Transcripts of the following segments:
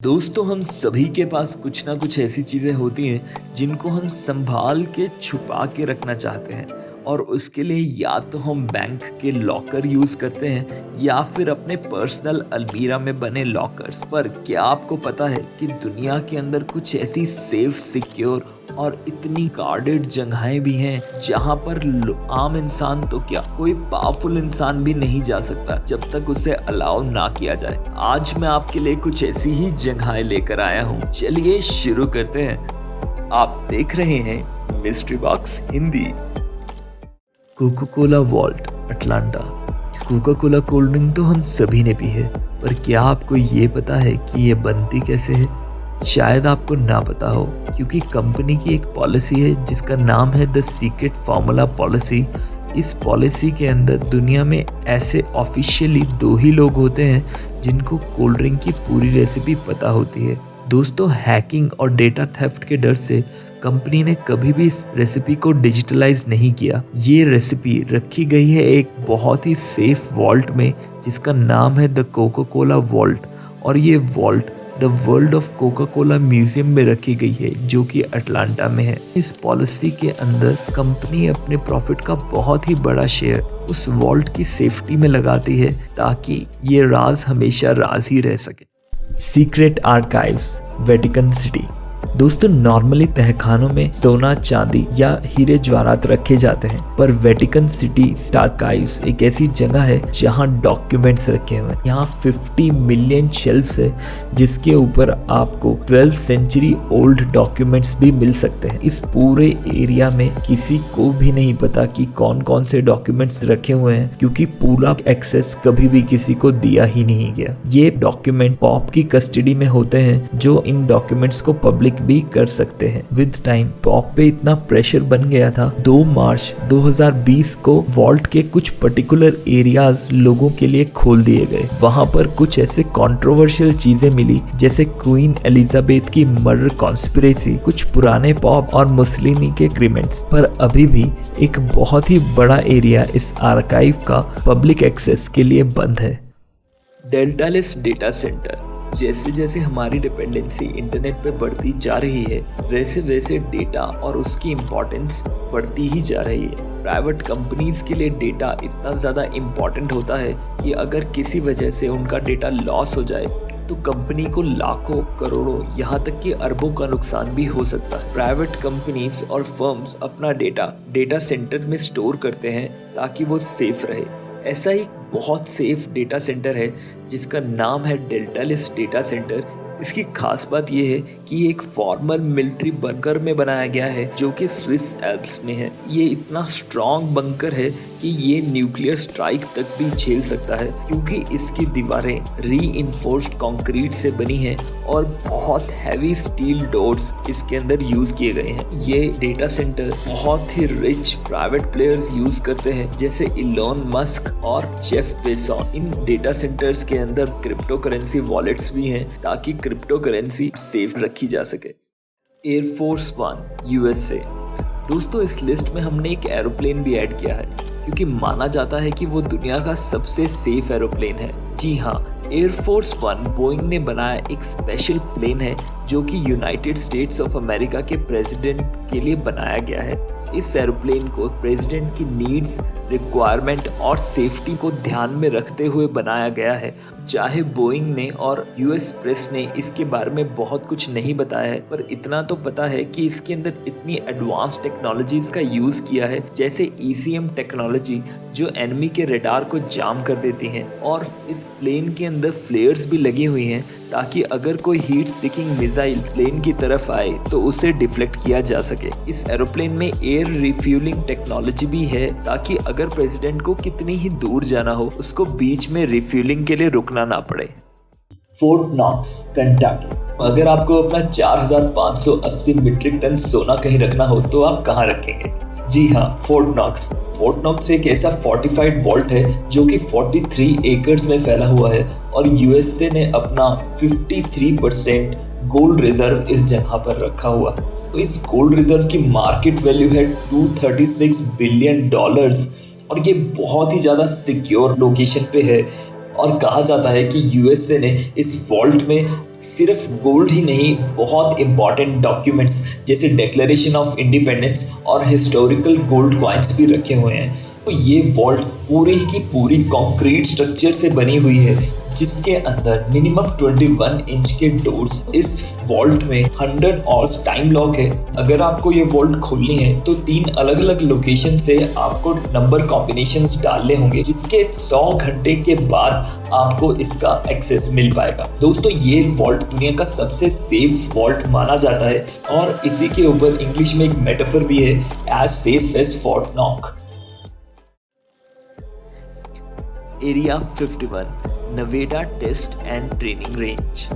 दोस्तों, हम सभी के पास कुछ ना कुछ ऐसी चीज़ें होती हैं जिनको हम संभाल के छुपा के रखना चाहते हैं। और उसके लिए या तो हम बैंक के लॉकर यूज़ करते हैं या फिर अपने पर्सनल अलमीरा में बने लॉकर्स। पर क्या आपको पता है कि दुनिया के अंदर कुछ ऐसी सेफ, सिक्योर और इतनी गार्डेड जगहें भी हैं जहां पर आम इंसान तो क्या, कोई पावरफुल इंसान भी नहीं जा सकता जब तक उसे अलाउ ना किया जाए। आज मैं आपके लिए कुछ ऐसी ही जगहें लेकर आया हूँ। चलिए शुरू करते हैं। आप देख रहे हैं mystery box Hindi. Coca Cola vault, Atlanta. Coca Cola cold drink तो हम सभी ने पी है, पर क्या आपको ये पता है कि ये बनती कैसे है? शायद आपको ना पता हो, क्योंकि कंपनी की एक पॉलिसी है जिसका नाम है द सीक्रेट फार्मूला पॉलिसी। इस पॉलिसी के अंदर दुनिया में ऐसे ऑफिशियली 2 ही लोग होते हैं जिनको कोल्ड ड्रिंक की पूरी रेसिपी पता होती है। दोस्तों, हैकिंग और डेटा थेफ्ट के डर से कंपनी ने कभी भी इस रेसिपी को डिजिटलाइज नहीं किया। ये रेसिपी रखी गई है एक बहुत ही सेफ वॉल्ट में जिसका नाम है द कोका कोला वॉल्ट, और ये vault the world of Coca Cola museum में रखी गई है जो कि अटलांटा में है। इस पॉलिसी के अंदर कंपनी अपने प्रॉफिट का बहुत ही बड़ा शेयर उस वॉल्ट की सेफ्टी में लगाती है ताकि ये राज हमेशा राज ही रह सके। Secret archives, Vatican city. दोस्तों, नॉर्मली तहखानों में सोना, चांदी या हीरे जवाहरात रखे जाते हैं, पर वेटिकन सिटी आर्काइव्स एक ऐसी जगह है जहां डॉक्यूमेंट्स रखे हुए हैं। यहाँ 50 मिलियन शेल्फ्स है जिसके ऊपर आपको 12th सेंचुरी ओल्ड डॉक्यूमेंट्स भी मिल सकते हैं। इस पूरे एरिया में किसी को भी नहीं पता कि कौन कौन से डॉक्यूमेंट्स रखे हुए हैं, क्योंकि पूरा एक्सेस कभी भी किसी को दिया ही नहीं गया। ये डॉक्यूमेंट पॉप की कस्टडी में होते हैं जो इन डॉक्यूमेंट्स को पब्लिक भी कर सकते हैं। विद टाइम पॉप पे इतना प्रेशर बन गया था, 2 मार्च 2020 को वॉल्ट के कुछ पर्टिकुलर एरियाज लोगों के लिए खोल दिए गए। वहां पर कुछ ऐसे कंट्रोवर्शियल चीजें मिली जैसे क्वीन एलिजाबेथ की मर्डर कॉन्स्पिरेसी, कुछ पुराने पॉप और मुसलिनी के एग्रीमेंट्स। पर अभी भी एक बहुत ही बड़ा एरिया इस आर्काइव का पब्लिक एक्सेस के लिए बंद है। डेल्टालिस डेटा सेंटर। जैसे जैसे हमारी डिपेंडेंसी इंटरनेट पे बढ़ती जा रही है, वैसे वैसे डेटा और उसकी इम्पोर्टेंस बढ़ती ही जा रही है। प्राइवेट कंपनीज के लिए डेटा इतना ज़्यादा इम्पोर्टेंट होता है कि अगर किसी वजह से उनका डेटा लॉस हो जाए तो कंपनी को लाखों, करोड़ों, यहाँ तक कि अरबों का नुकसान भी हो सकता है। प्राइवेट कंपनीज और फर्म्स अपना डेटा सेंटर में स्टोर करते हैं ताकि वो सेफ रहे। ऐसा ही बहुत सेफ डेटा सेंटर है जिसका नाम है डेल्टालिस डेटा सेंटर। इसकी खास बात यह है कि ये एक फॉर्मल मिलिट्री बंकर में बनाया गया है जो कि स्विस एल्प्स में है। ये इतना स्ट्रॉन्ग बंकर है कि ये न्यूक्लियर स्ट्राइक तक भी झेल सकता है, क्योंकि इसकी दीवारें रीइंफोर्स्ड कंक्रीट से बनी हैं और बहुत हैवी स्टील डोर्स इसके अंदर यूज किए गए हैं। ये डेटा सेंटर बहुत ही रिच प्राइवेट प्लेयर्स यूज करते हैं, जैसे इलोन मस्क और जेफ बेजोस। इन डेटा सेंटर्स के अंदर क्रिप्टो करेंसी वॉलेट्स भी हैं ताकि क्रिप्टो करेंसी सेफ रखी जा सके। Air force 1, USA. दोस्तों, इस लिस्ट में हमने एक एरोप्लेन भी ऐड किया है क्योंकि माना जाता है कि वो दुनिया का सबसे सेफ एरोप्लेन है। जी हाँ, एयरफोर्स 1 बोइंग ने बनाया एक स्पेशल प्लेन है जो कि यूनाइटेड स्टेट्स ऑफ अमेरिका के प्रेसिडेंट के लिए बनाया गया है। इस एरोप्लेन को प्रेसिडेंट की नीड्स, रिक्वायरमेंट और सेफ्टी को ध्यान में रखते हुए बनाया गया है। चाहे बोइंग ने और यूएस प्रेस ने इसके बारे में बहुत कुछ नहीं बताया है, पर इतना तो पता है कि इसके अंदर इतनी एडवांस टेक्नोलॉजीज का यूज किया है, जैसे ECM टेक्नोलॉजी जो एनिमी के रडार को जाम कर देती हैं, और इस प्लेन के अंदर फ्लेयर्स भी लगी हुई हैं ताकि अगर कोई हीट सीकिंग मिसाइल प्लेन की तरफ आए तो उसे डिफ्लेक्ट किया जा सके। इस एरोप्लेन में एयर रिफ्यूलिंग टेक्नोलॉजी भी है ताकि अगर प्रेसिडेंट को कितनी ही दूर जाना हो उसको बीच में रिफ्यूलिंग के लिए रुकना ना पड़े। Fort Knox, Kentucky. अगर आपको अपना 4580 मीट्रिक टन सोना कहीं रखना हो तो आप कहाँ रखेंगे? जी हाँ, फोर्ट नॉक्स एक ऐसा फोर्टिफाइड वॉल्ट है जो कि 43 एकर्स में फैला हुआ है, और यूएसए ने अपना 53% गोल्ड रिजर्व इस जगह पर रखा हुआ है। तो इस गोल्ड रिजर्व की मार्केट वैल्यू है $236 बिलियन, और ये बहुत ही ज़्यादा सिक्योर लोकेशन पे है। और कहा जाता है कि यूएसए ने इस वॉल्ट में सिर्फ गोल्ड ही नहीं, बहुत इंपॉर्टेंट डॉक्यूमेंट्स जैसे डिक्लेरेशन ऑफ इंडिपेंडेंस और हिस्टोरिकल गोल्ड कॉइन्स भी रखे हुए हैं। तो ये वॉल्ट पूरी की पूरी कंक्रीट स्ट्रक्चर से बनी हुई है, जिसके अंदर मिनिमम 21 इंच के डोर्स। इस वॉल्ट में 100 आवर्स टाइम लॉक है। अगर आपको ये वॉल्ट खोलनी है तो 3 अलग अलग लोकेशन से आपको नंबर कॉम्बिनेशंस डालने होंगे, जिसके 100 घंटे के बाद आपको इसका एक्सेस मिल पाएगा। दोस्तों, ये वॉल्ट दुनिया का सबसे सेफ वॉल्ट माना जाता है और इसी के ऊपर इंग्लिश में एक मेटाफर भी है, as safe as Fort Knox. Area 51 Nevada test and training range.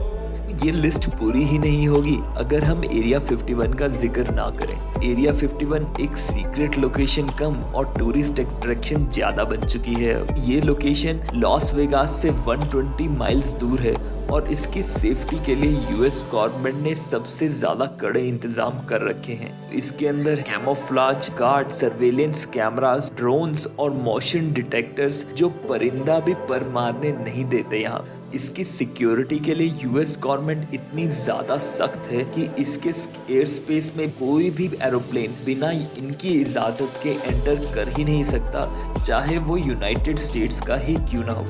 ये लिस्ट पूरी ही नहीं होगी अगर हम एरिया 51 का जिक्र ना करें। एरिया 51 एक सीक्रेट लोकेशन कम और टूरिस्ट अट्रैक्शन ज्यादा बन चुकी है। ये लोकेशन लॉस वेगास से 120 माइल्स दूर है और इसकी सेफ्टी के लिए यूएस गवर्नमेंट ने सबसे ज्यादा कड़े इंतजाम कर रखे हैं। इसके अंदर camouflage guard, surveillance cameras, drones और मोशन डिटेक्टर्स जो परिंदा भी पर मारने नहीं देते यहाँ। इसकी सिक्योरिटी के लिए यूएस गवर्नमेंट इतनी ज्यादा सख्त है कि इसके एयर स्पेस में कोई भी एरोप्लेन बिना इनकी इजाजत के एंटर कर ही नहीं सकता, चाहे वो यूनाइटेड स्टेट्स का ही क्यों ना हो।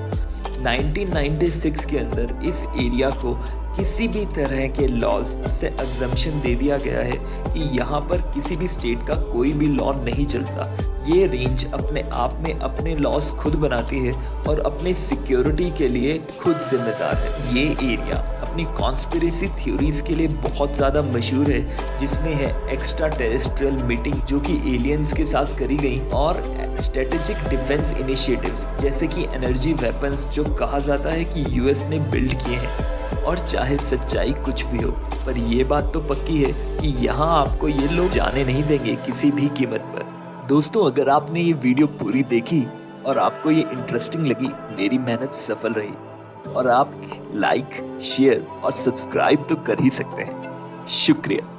1996 के अंदर इस एरिया को किसी भी तरह के लॉज से एग्जम्पशन दे दिया गया है कि यहाँ पर किसी भी स्टेट का कोई भी लॉ नहीं चलता। ये रेंज अपने आप में अपने लॉज खुद बनाती है और अपने सिक्योरिटी के लिए खुद जिम्मेदार है। ये एरिया अपनी कॉन्स्पिरेसी थ्योरीज के लिए बहुत ज़्यादा मशहूर है, जिसमें है एक्स्ट्रा टेरेस्ट्रियल मीटिंग जो कि एलियंस के साथ करी गई और स्ट्रेटेजिक डिफेंस इनिशिएटिव्स जैसे कि एनर्जी वेपन्स जो कहा जाता है कि यूएस ने बिल्ड किए हैं। और चाहे सच्चाई कुछ भी हो, पर यह बात तो पक्की है कि यहाँ आपको ये लोग जाने नहीं देंगे किसी भी कीमत पर। दोस्तों, अगर आपने ये वीडियो पूरी देखी और आपको ये इंटरेस्टिंग लगी, मेरी मेहनत सफल रही और आप लाइक, शेयर और सब्सक्राइब तो कर ही सकते हैं। शुक्रिया।